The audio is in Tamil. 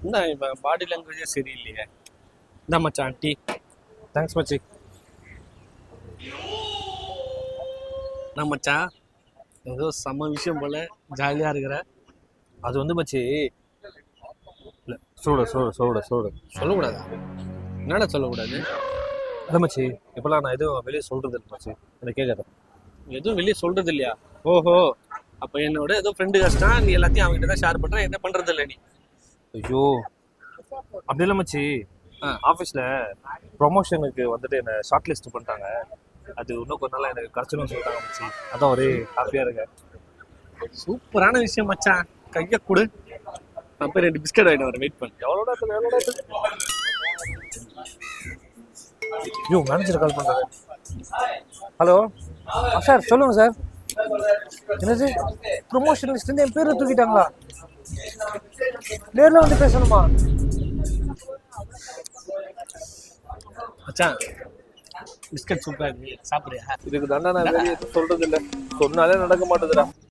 என்ன இவன் பாடி லாங்குவேஜே சரியில்லையே. இந்த மச்சான் டீ. தேங்க்ஸ் மச்சி. என்ன மச்சான் ஏதோ செம்ம விஷயம் போல ஜாலியாக இருக்கிற. அது வந்து மச்சி, இல்லை சூடு சூடு சூடு சூடு. சொல்லக்கூடாதா? என்னடா சொல்லக்கூடாது? இல்லை மச்சி, இப்போலாம் நான் எதுவும் வெளியே சொல்கிறது இல்லை மச்சி, எனக்கு கேட்காத. எதுவும் வெளியே சொல்றது இல்லையா? ஓஹோ, அப்போ என்னோட ஏதோ ஃப்ரெண்டு கஷ்டம், நீ எல்லாத்தையும் அவங்ககிட்ட தான் ஷேர் பண்ணுற, என்ன பண்ணுறது இல்லை நீ? ஐயோ அப்படி இல்லை மச்சி, ஆஃபீஸில் ப்ரொமோஷனுக்கு வந்துட்டு என்னை ஷார்ட் லிஸ்ட் பண்ணிட்டாங்க. அது இன்னும் கொஞ்ச நாள் எனக்கு கிடச்சிடும் சொல்லிட்டாங்க மச்சி. அதான் ஒரே ஹாப்பியாக இருக்கேன். சூப்பரான விஷயம் மச்சான், கையை கொடு, நான் போய் 2 பிஸ்கட் வாங்கிட்டு வரேன், வெயிட் பண்ணு. எவ்வளோடா ஐயோ மேனேஜர் கால் பண்ணுறாரு. ஹலோ சார், சொல்லுங்கள் சார். என்னது ப்ரொமோஷன் லிஸ்ட்லேருந்து என் பேரை தூக்கிட்டாங்களா? நேரில் வந்து பேசணுமா? மச்சான் பிஸ்கட் சூப்பராக இருக்கு, சாப்பிட்றியா? இதுக்கு தாண்டா நான் வெளியே சொல்கிறது இல்லை, சொன்னாலே நடக்க மாட்டேதுடா.